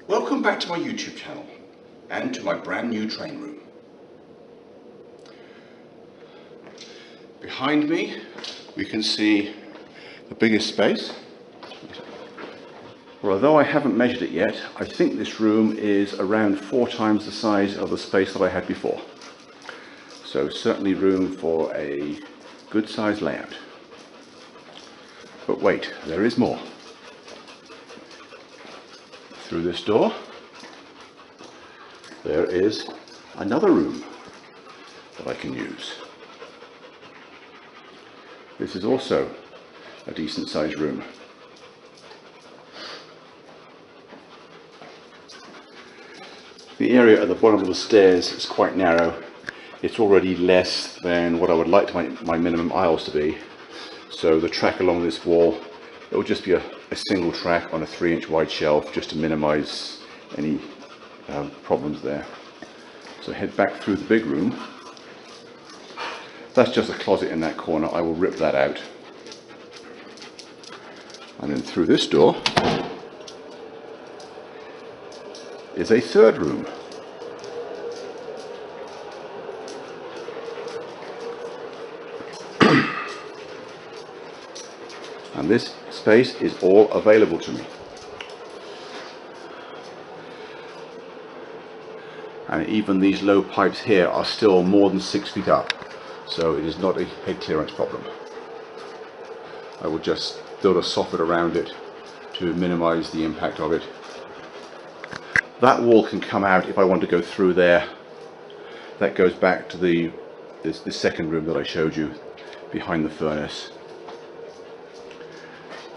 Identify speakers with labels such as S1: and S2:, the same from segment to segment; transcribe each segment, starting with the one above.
S1: Welcome back to my YouTube channel and to my brand new train room. Behind me we can see the biggest space. Well, although I haven't measured it yet, I think this room is around 4 times the size of the space that I had before. So certainly room for a good sized layout. But wait, there is more. Through this door, there is another room that I can use. This is also a decent sized room. The area at the bottom of the stairs is quite narrow. It's already less than what I would like my minimum aisles to be. So the track along this wall, it will just be a single track on a 3-inch wide shelf just to minimize any problems there. So head back through the big room. That's just a closet in that corner. I will rip that out. And then through this door is a third room. And this space is all available to me. And even these low pipes here are still more than 6 feet up, so it is not a head clearance problem. I will just build a soffit around it to minimize the impact of it. That wall can come out if I want to go through there. That goes back to the second room that I showed you behind the furnace.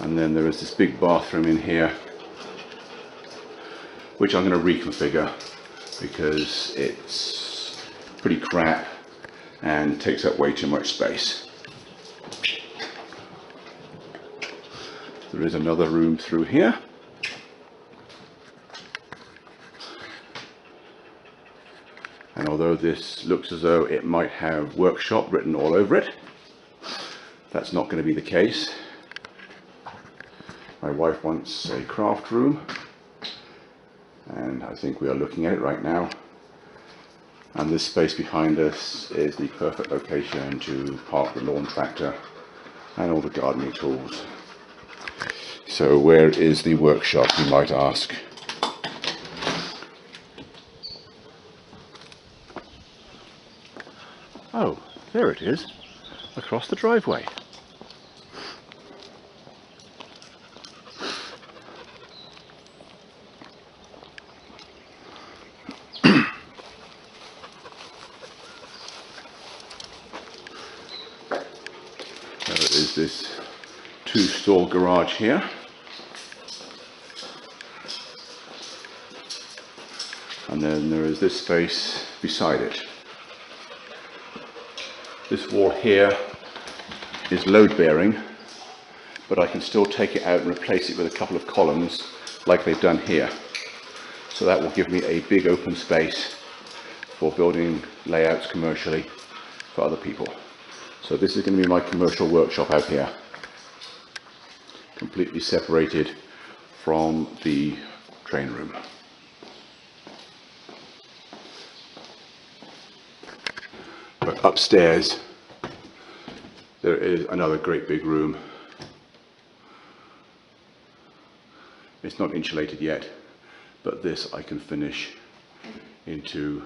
S1: And then there is this big bathroom in here, which I'm going to reconfigure because it's pretty crap and takes up way too much space. There is another room through here. And although this looks as though it might have workshop written all over it, that's not going to be the case. My wife wants a craft room, and I think we are looking at it right now. And this space behind us is the perfect location to park the lawn tractor and all the gardening tools. So where is the workshop, you might ask? Oh, there it is, across the driveway. There is this 2-stall garage here. And then there is this space beside it. This wall here is load bearing, but I can still take it out and replace it with a couple of columns like they've done here. So that will give me a big open space for building layouts commercially for other people. So this is going to be my commercial workshop out here, completely separated from the train room. But upstairs there is another great big room. It's not insulated yet, but this I can finish into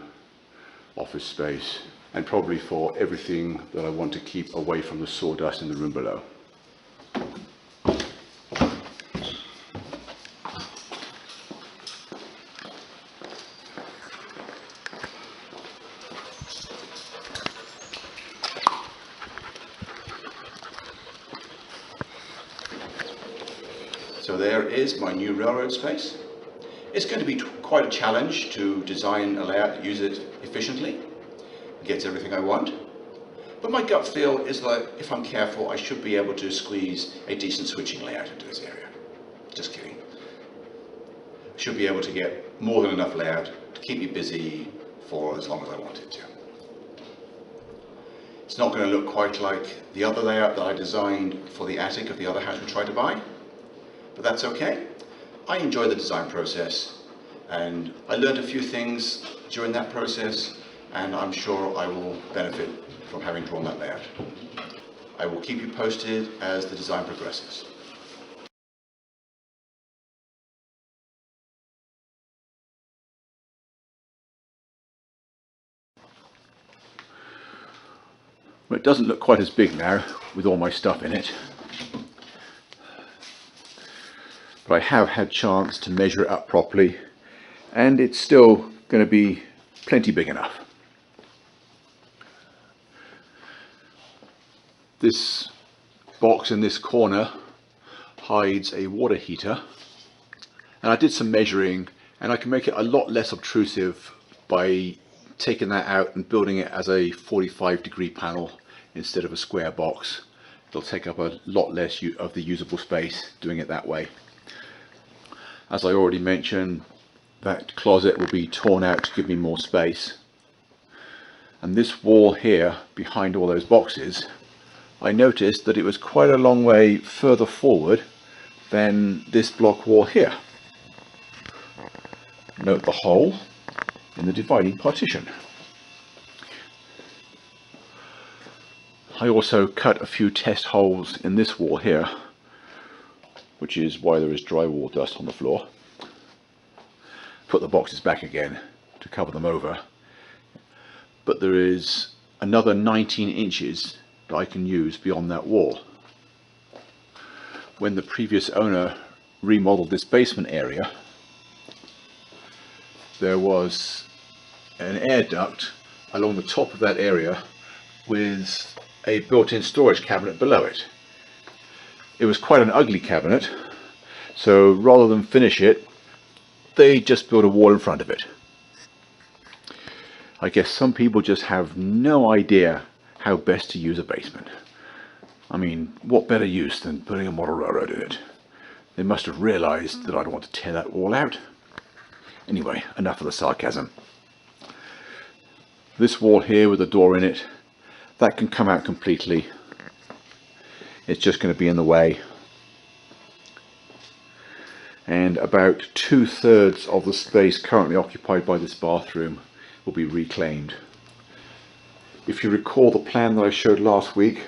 S1: office space, and probably for everything that I want to keep away from the sawdust in the room below. So there is my new railroad space. It's going to be quite a challenge to design a layout that uses it efficiently, gets everything I want. But my gut feel is that if I'm careful, I should be able to squeeze a decent switching layout into this area. Just kidding. Should be able to get more than enough layout to keep me busy for as long as I want it to. It's not going to look quite like the other layout that I designed for the attic of the other house we tried to buy, but that's okay. I enjoy the design process, and I learned a few things during that process, and I'm sure I will benefit from having drawn that layout. I will keep you posted as the design progresses. Well, it doesn't look quite as big now with all my stuff in it, but I have had chance to measure it up properly, and it's still going to be plenty big enough. This box in this corner hides a water heater, and I did some measuring, and I can make it a lot less obtrusive by taking that out and building it as a 45-degree panel instead of a square box. It'll take up a lot less of the usable space doing it that way. As I already mentioned, that closet will be torn out to give me more space. And this wall here behind all those boxes, I noticed that it was quite a long way further forward than this block wall here. Note the hole in the dividing partition. I also cut a few test holes in this wall here, which is why there is drywall dust on the floor. Put the boxes back again to cover them over, but there is another 19 inches that I can use beyond that wall. When the previous owner remodeled this basement area, there was an air duct along the top of that area with a built-in storage cabinet below it. It was quite an ugly cabinet, so rather than finish it, they just built a wall in front of it. I guess some people just have no idea how best to use a basement. I mean, what better use than putting a model railroad in it? They must have realized that I'd want to tear that wall out. Anyway, enough of the sarcasm. This wall here with a door in it, that can come out completely. It's just going to be in the way. And about 2/3 of the space currently occupied by this bathroom will be reclaimed. If you recall the plan that I showed last week,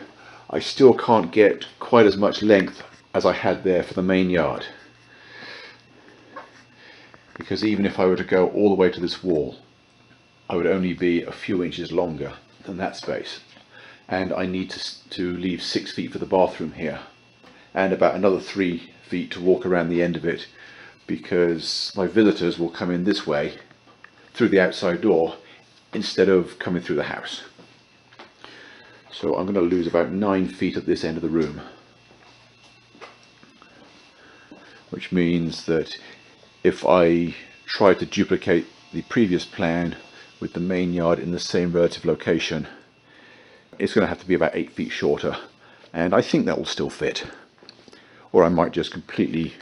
S1: I still can't get quite as much length as I had there for the main yard. Because even if I were to go all the way to this wall, I would only be a few inches longer than that space. And I need to leave 6 feet for the bathroom here, and about another 3 feet to walk around the end of it, because my visitors will come in this way through the outside door instead of coming through the house. So I'm going to lose about 9 feet at this end of the room, which means that if I try to duplicate the previous plan with the main yard in the same relative location, it's going to have to be about 8 feet shorter, and I think that will still fit. Or I might just completely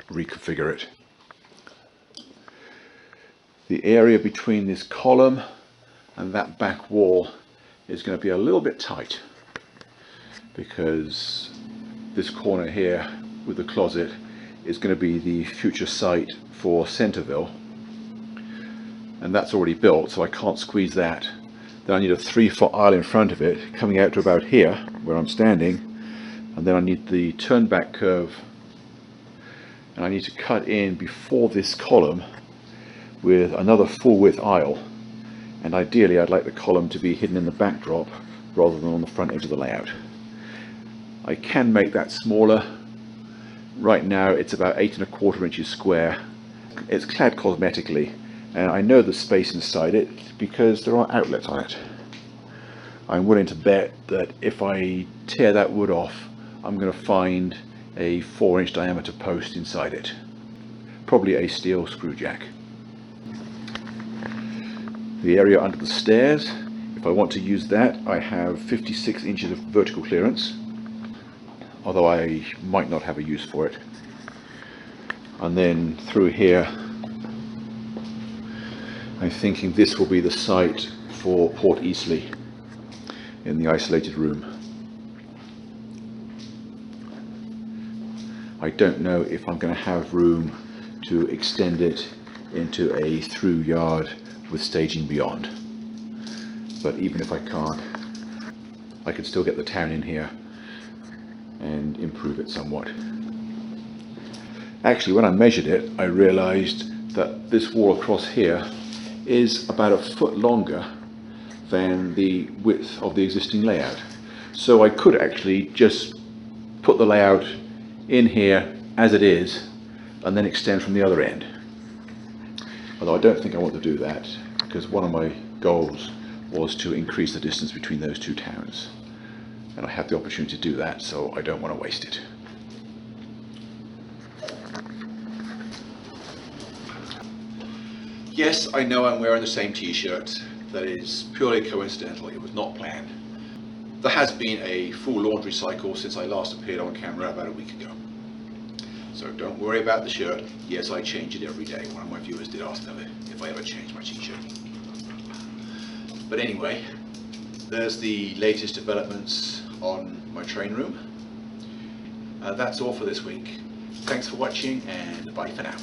S1: reconfigure it. The area between this column and that back wall is going to be a little bit tight, because this corner here with the closet is going to be the future site for Centerville, and that's already built, so I can't squeeze that. Then I need a 3-foot aisle in front of it coming out to about here where I'm standing, and then I need the turn back curve, and I need to cut in before this column with another full width aisle, and ideally I'd like the column to be hidden in the backdrop rather than on the front edge of the layout. I can make that smaller. Right now it's about 8¼ inches square. It's clad cosmetically, and I know the space inside it because there are outlets on it. I'm willing to bet that if I tear that wood off, I'm going to find a 4-inch diameter post inside it, probably a steel screw jack. The area under the stairs, if I want to use that, I have 56 inches of vertical clearance, although I might not have a use for it. And then through here, I'm thinking this will be the site for Port Eastleigh, in the isolated room. I don't know if I'm going to have room to extend it into a through yard with staging beyond, but even if I can't, I could still get the town in here and improve it somewhat. Actually, when I measured it, I realized that this wall across here is about a foot longer than the width of the existing layout. So I could actually just put the layout in here as it is and then extend from the other end. Although I don't think I want to do that, because one of my goals was to increase the distance between those two towns. And I have the opportunity to do that, so I don't want to waste it. Yes, I know I'm wearing the same t-shirt. That is purely coincidental. It was not planned. There has been a full laundry cycle since I last appeared on camera about a week ago. So don't worry about the shirt. Yes, I change it every day. One of my viewers did ask me if I ever change my t-shirt. But anyway, there's the latest developments on my train room. That's all for this week. Thanks for watching, and bye for now.